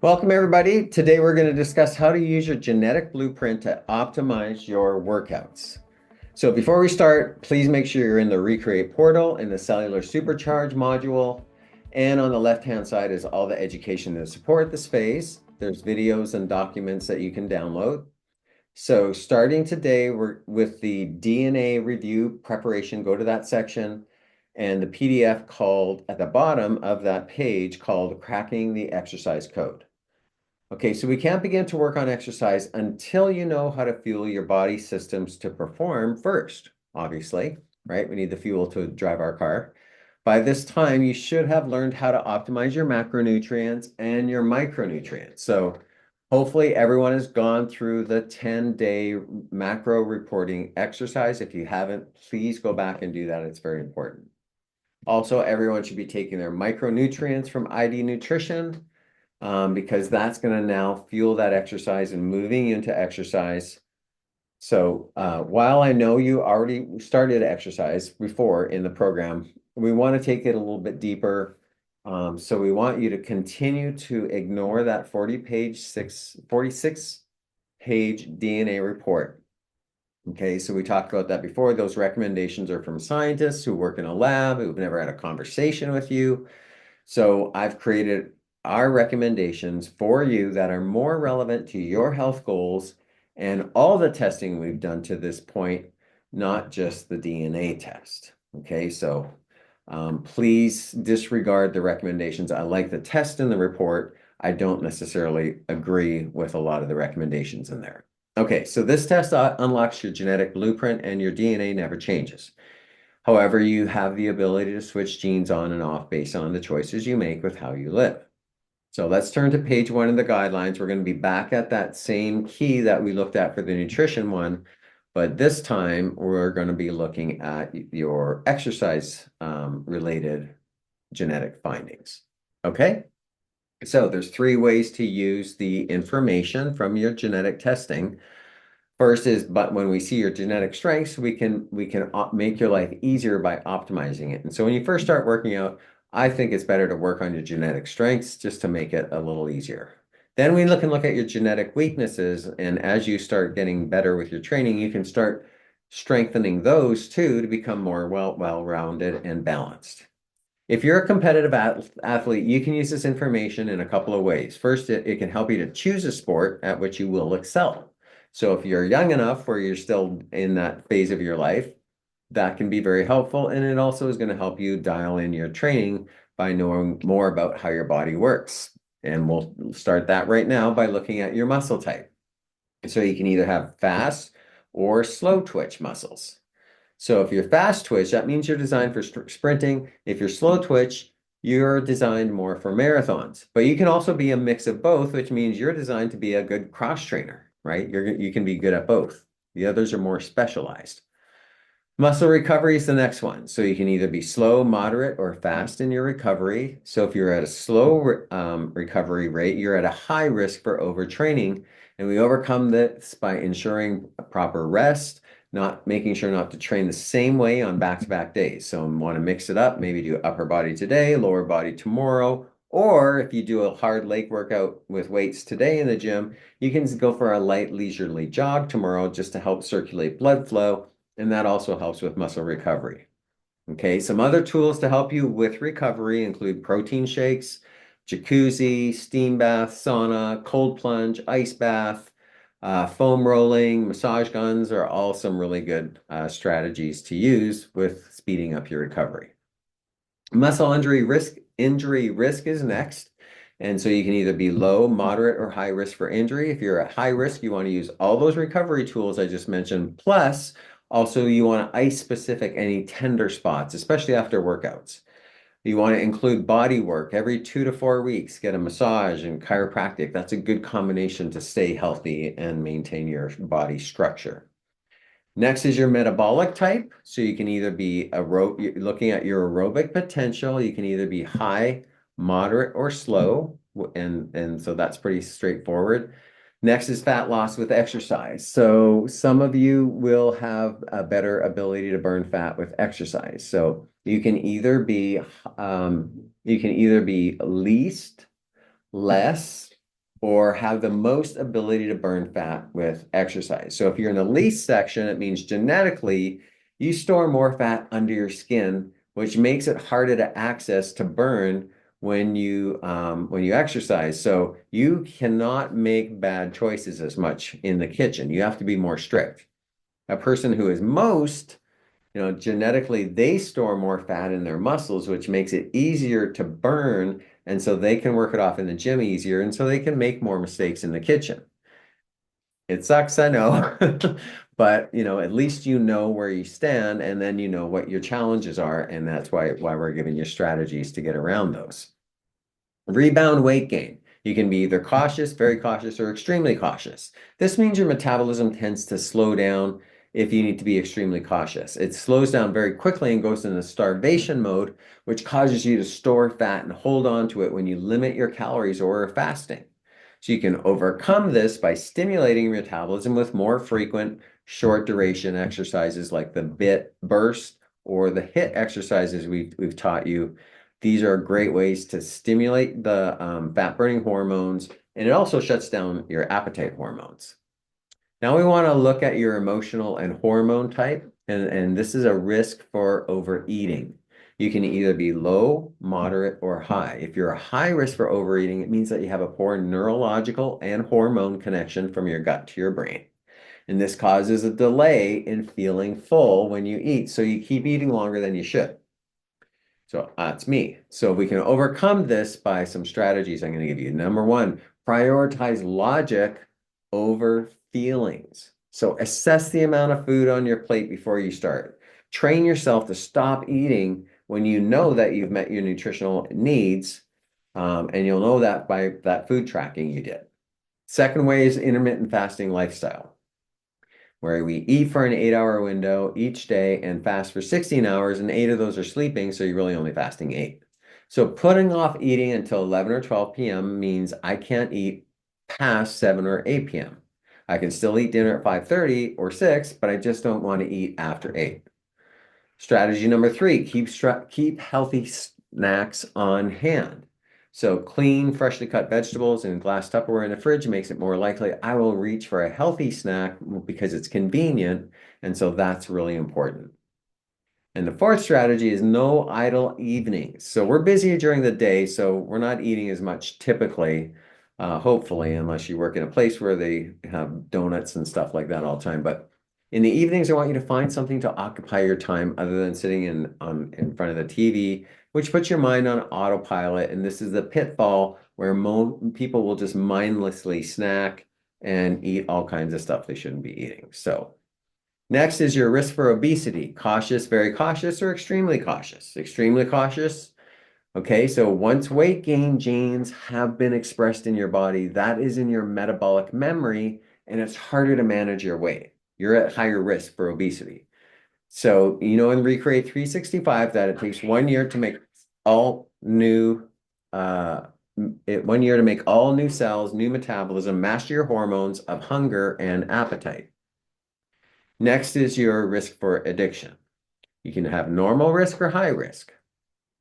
Welcome, everybody. Today we're going to discuss how to use your genetic blueprint to optimize your workouts. So before we start, please make sure you're in the Recreate portal in the Cellular Supercharge module. And on the left-hand side is all the education to support this phase. There's videos and documents that you can download. So starting today, we're with the DNA review preparation, go to that section, and the PDF called at the bottom of that page called Cracking the Exercise Code. Okay, so we can't begin to work on exercise until you know how to fuel your body systems to perform first, obviously, right? We need the fuel to drive our car. By this time, you should have learned how to optimize your macronutrients and your micronutrients. So hopefully everyone has gone through the 10-day macro reporting exercise. If you haven't, please go back and do that. It's very important. Also, everyone should be taking their micronutrients from ID Nutrition because that's going to now fuel that exercise and moving into exercise. So while I know you already started exercise before in the program, we want to take it a little bit deeper. So we want you to continue to ignore that 46-page DNA report. Okay, so we talked about that before. Those recommendations are from scientists who work in a lab, who've never had a conversation with you. So I've created our recommendations for you that are more relevant to your health goals and all the testing we've done to this point, not just the DNA test. Okay, so please disregard the recommendations. I like the test in the report. I don't necessarily agree with a lot of the recommendations in there. Okay, so this test unlocks your genetic blueprint and your DNA never changes. However, you have the ability to switch genes on and off based on the choices you make with how you live. So let's turn to page 1 of the guidelines. We're going to be back at that same key that we looked at for the nutrition one, but this time we're going to be looking at your exercise related genetic findings. Okay? So there's 3 ways to use the information from your genetic testing. First is, but when we see your genetic strengths, we can make your life easier by optimizing it. And so when you first start working out, I think it's better to work on your genetic strengths just to make it a little easier. Then we can look at your genetic weaknesses, and as you start getting better with your training, you can start strengthening those too to become more well-rounded and balanced. If you're a competitive athlete, you can use this information in a couple of ways. First, it can help you to choose a sport at which you will excel. So if you're young enough where you're still in that phase of your life, that can be very helpful. And it also is going to help you dial in your training by knowing more about how your body works. And we'll start that right now by looking at your muscle type. So you can either have fast or slow twitch muscles. So if you're fast twitch, that means you're designed for sprinting. If you're slow twitch, you're designed more for marathons. But you can also be a mix of both, which means you're designed to be a good cross trainer, right? You can be good at both. The others are more specialized. Muscle recovery is the next one. So you can either be slow, moderate, or fast in your recovery. So if you're at a slow recovery rate, you're at a high risk for overtraining. And we overcome this by ensuring a proper rest, not making sure not to train the same way on back-to-back days. So you want to mix it up, maybe do upper body today, lower body tomorrow, or if you do a hard leg workout with weights today in the gym, you can go for a light leisurely jog tomorrow just to help circulate blood flow, and that also helps with muscle recovery. Okay, some other tools to help you with recovery include protein shakes, jacuzzi, steam bath, sauna, cold plunge, ice bath, foam rolling, massage guns are all some really good strategies to use with speeding up your recovery. Muscle injury risk is next. And so you can either be low, moderate, or high risk for injury. If you're at high risk, you want to use all those recovery tools I just mentioned. Plus, also you want to ice specific any tender spots, especially after workouts. You want to include body work every 2 to 4 weeks, get a massage and chiropractic. That's a good combination to stay healthy and maintain your body structure. Next is your metabolic type. So you can either be looking at your aerobic potential. You can either be high, moderate, or slow. And so that's pretty straightforward. Next is fat loss with exercise. So some of you will have a better ability to burn fat with exercise. So you can either be least, less, or have the most ability to burn fat with exercise. So if you're in the least section, it means genetically you store more fat under your skin, which makes it harder to access to burn when you exercise. So you cannot make bad choices as much in the kitchen. You have to be more strict. A person who is most, genetically, they store more fat in their muscles, which makes it easier to burn. And so they can work it off in the gym easier. And so they can make more mistakes in the kitchen. It sucks, I know, but at least you know where you stand, and then you know what your challenges are, and that's why we're giving you strategies to get around those. Rebound weight gain. You can be either cautious, very cautious, or extremely cautious. This means your metabolism tends to slow down if you need to be extremely cautious. It slows down very quickly and goes into starvation mode, which causes you to store fat and hold on to it when you limit your calories or are fasting. So you can overcome this by stimulating your metabolism with more frequent, short duration exercises like the BIT burst or the HIIT exercises we've taught you. These are great ways to stimulate the fat burning hormones, and it also shuts down your appetite hormones. Now we want to look at your emotional and hormone type, and this is a risk for overeating. You can either be low, moderate, or high. If you're a high risk for overeating, it means that you have a poor neurological and hormone connection from your gut to your brain. And this causes a delay in feeling full when you eat, so you keep eating longer than you should. So that's me. So we can overcome this by some strategies I'm going to give you. Number one, prioritize logic over feelings. So assess the amount of food on your plate before you start. Train yourself to stop eating when you know that you've met your nutritional needs, and you'll know that by that food tracking you did. Second way is intermittent fasting lifestyle, where we eat for an 8-hour window each day and fast for 16 hours, and 8 of those are sleeping, so you're really only fasting 8. So putting off eating until 11 or 12 p.m. means I can't eat past 7 or 8 p.m. I can still eat dinner at 5:30 or 6, but I just don't want to eat after 8. Strategy number 3, keep healthy snacks on hand. So clean, freshly cut vegetables in glass Tupperware in the fridge makes it more likely I will reach for a healthy snack because it's convenient, and so that's really important. And the fourth strategy is no idle evenings. So we're busy during the day, so we're not eating as much typically, hopefully, unless you work in a place where they have donuts and stuff like that all the time. But in the evenings, I want you to find something to occupy your time other than sitting in front of the TV, which puts your mind on autopilot. And this is the pitfall where people will just mindlessly snack and eat all kinds of stuff they shouldn't be eating. So next is your risk for obesity: cautious, very cautious, or extremely cautious. Extremely cautious. Okay, so once weight gain genes have been expressed in your body, that is in your metabolic memory, and it's harder to manage your weight. You're at higher risk for obesity. So, in Recreate 365 that it takes 1 year to make all new, 1 year to make all new cells, new metabolism, master your hormones of hunger and appetite. Next is your risk for addiction. You can have normal risk or high risk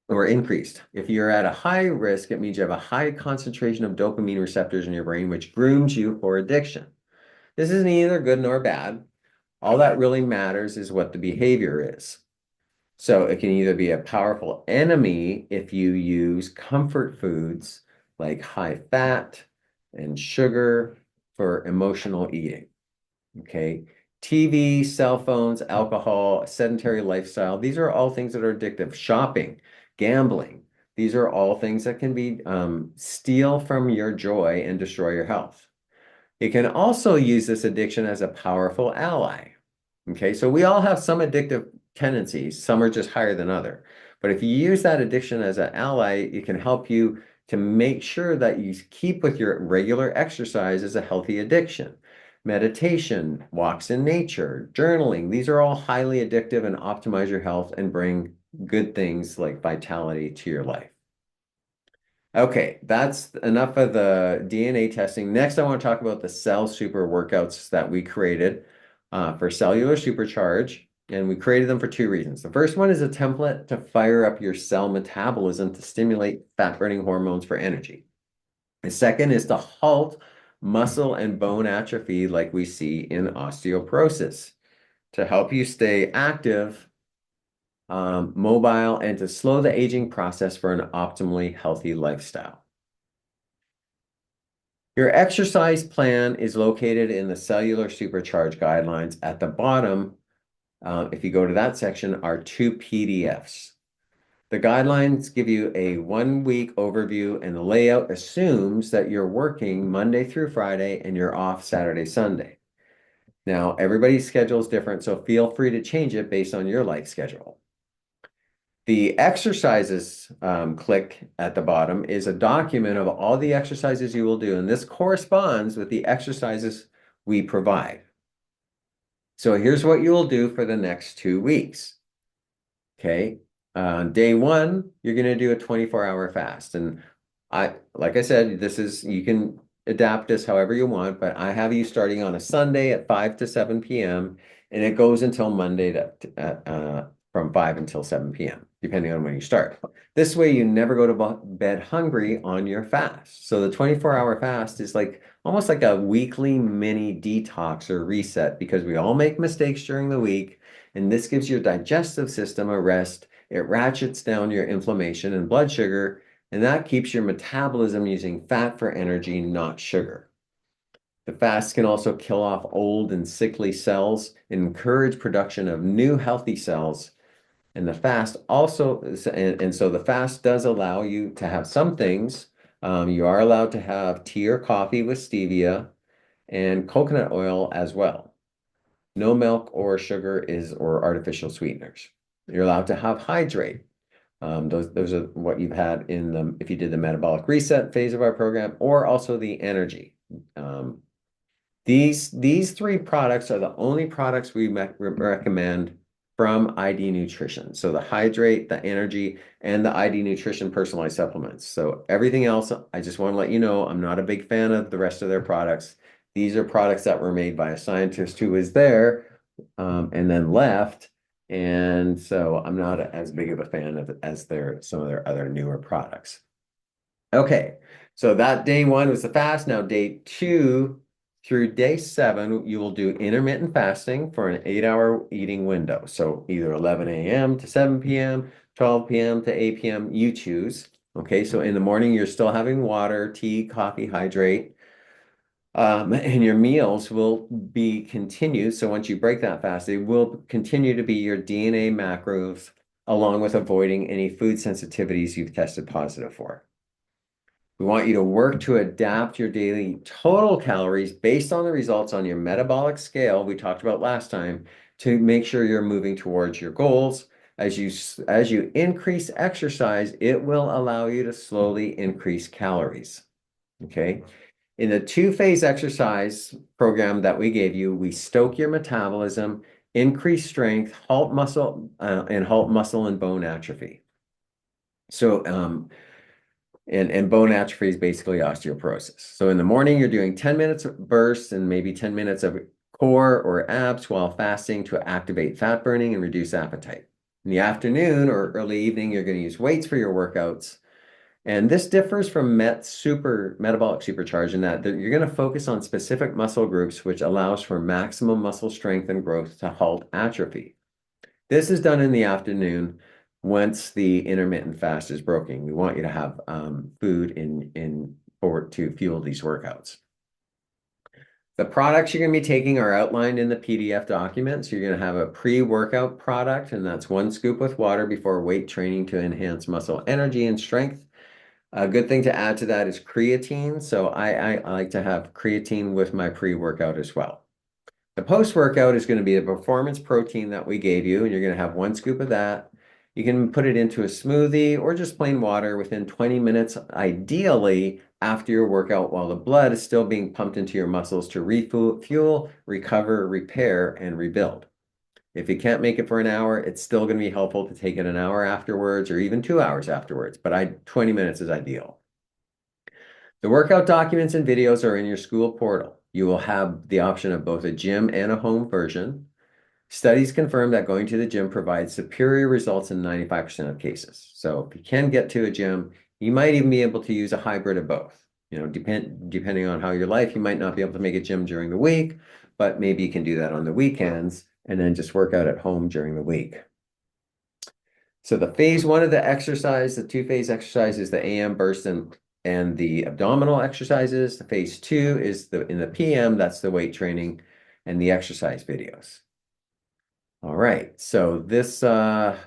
or increased. If you're at a high risk, it means you have a high concentration of dopamine receptors in your brain, which grooms you for addiction. This is neither good nor bad. All that really matters is what the behavior is. So it can either be a powerful enemy if you use comfort foods like high fat and sugar for emotional eating. Okay. TV, cell phones, alcohol, sedentary lifestyle, these are all things that are addictive. Shopping, gambling, these are all things that can be steal from your joy and destroy your health. You can also use this addiction as a powerful ally. Okay, so we all have some addictive tendencies. Some are just higher than other. But if you use that addiction as an ally, it can help you to make sure that you keep with your regular exercise as a healthy addiction. Meditation, walks in nature, journaling, these are all highly addictive and optimize your health and bring good things like vitality to your life. Okay, that's enough of the DNA testing. Next, I want to talk about the Cell Super workouts that we created for Cellular Supercharge, and we created them for 2 reasons. The first one is a template to fire up your cell metabolism to stimulate fat-burning hormones for energy. The second is to halt muscle and bone atrophy like we see in osteoporosis, to help you stay active, mobile, and to slow the aging process for an optimally healthy lifestyle. Your exercise plan is located in the Cellular Supercharge Guidelines. At the bottom, if you go to that section, are two PDFs. The guidelines give you a 1-week overview, and the layout assumes that you're working Monday through Friday and you're off Saturday, Sunday. Now, everybody's schedule is different, so feel free to change it based on your life schedule. The exercises click at the bottom is a document of all the exercises you will do, and this corresponds with the exercises we provide. So here's what you will do for the next 2 weeks. Okay. Day 1, you're going to do a 24-hour fast. And like I said, you can adapt this however you want, but I have you starting on a Sunday at 5 to 7 p.m. and it goes until Monday from 5 until 7 p.m., depending on when you start. This way, you never go to bed hungry on your fast. So the 24-hour fast is almost like a weekly mini detox or reset, because we all make mistakes during the week, and this gives your digestive system a rest. It ratchets down your inflammation and blood sugar, and that keeps your metabolism using fat for energy, not sugar. The fast can also kill off old and sickly cells and encourage production of new healthy cells. And the fast also, and so the fast does allow you to have some things. You are allowed to have tea or coffee with stevia and coconut oil as well. No milk or sugar or artificial sweeteners. You're allowed to have hydrate. Those are what you've had if you did the metabolic reset phase of our program, or also the energy. These 3 products are the only products we recommend from ID Nutrition. So the hydrate, the energy, and the ID Nutrition personalized supplements. So everything else, I just want to let you know, I'm not a big fan of the rest of their products. These are products that were made by a scientist who was there and then left. And so I'm not as big of a fan of as some of their other newer products. Okay, so that day 1 was the fast. Now day 2 through day 7, you will do intermittent fasting for an 8-hour eating window. So either 11 a.m. to 7 p.m., 12 p.m. to 8 p.m., you choose. Okay, so in the morning, you're still having water, tea, coffee, hydrate. And your meals will be continued. So once you break that fast, it will continue to be your DNA macros, along with avoiding any food sensitivities you've tested positive for. We want you to work to adapt your daily total calories based on the results on your metabolic scale we talked about last time, to make sure you're moving towards your goals. As you increase exercise, it will allow you to slowly increase calories. Okay. In the 2-phase exercise program that we gave you, we stoke your metabolism, increase strength, halt muscle and bone atrophy. So, and bone atrophy is basically osteoporosis. So in the morning, you're doing 10 minutes of bursts and maybe 10 minutes of core or abs while fasting to activate fat burning and reduce appetite. In the afternoon or early evening, you're going to use weights for your workouts. And this differs from metabolic supercharge in that you're going to focus on specific muscle groups, which allows for maximum muscle strength and growth to halt atrophy. This is done in the afternoon once the intermittent fast is broken. We want you to have food to fuel these workouts. The products you're going to be taking are outlined in the PDF document. So you're going to have a pre-workout product, and that's 1 scoop with water before weight training to enhance muscle energy and strength. A good thing to add to that is creatine. So I like to have creatine with my pre-workout as well. The post-workout is going to be the performance protein that we gave you, and you're going to have 1 scoop of that. You can put it into a smoothie or just plain water within 20 minutes, ideally after your workout, while the blood is still being pumped into your muscles to refuel, recover, repair, and rebuild. If you can't make it for an hour, it's still going to be helpful to take it an hour afterwards or even 2 hours afterwards, but 20 minutes is ideal. The workout documents and videos are in your school portal. You will have the option of both a gym and a home version. Studies confirm that going to the gym provides superior results in 95% of cases. So if you can get to a gym, you might even be able to use a hybrid of both. You know, depending on how your life, you might not be able to make a gym during the week, but maybe you can do that on the weekends and then just work out at home during the week. So the phase one of the exercise, the two-phase exercise is the AM burst and the abdominal exercises. The phase two is in the PM, that's the weight training and the exercise videos. All right, so this a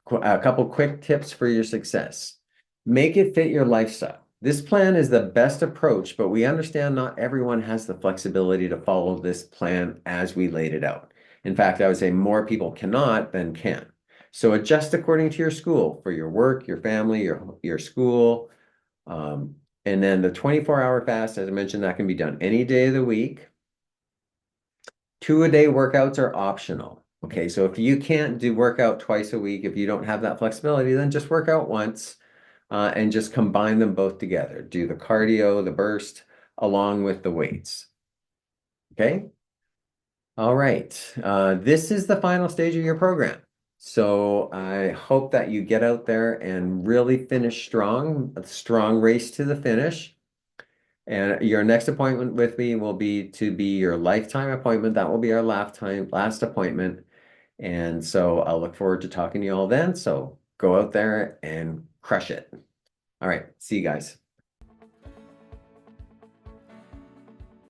couple quick tips for your success. Make it fit your lifestyle. This plan is the best approach, but we understand not everyone has the flexibility to follow this plan as we laid it out. In fact, I would say more people cannot than can. So adjust according to your school for your work, your family, your school. And then the 24-hour fast, as I mentioned, that can be done any day of the week. 2-a-day workouts are optional. Okay, so if you can't do workout twice a week, if you don't have that flexibility, then just work out once and just combine them both together. Do the cardio, the burst, along with the weights. Okay? All right. This is the final stage of your program. So I hope that you get out there and really finish strong, a strong race to the finish. And your next appointment with me will be to be your lifetime appointment. That will be our last appointment. And so I'll look forward to talking to you all then. So go out there and crush it. All right. See you guys.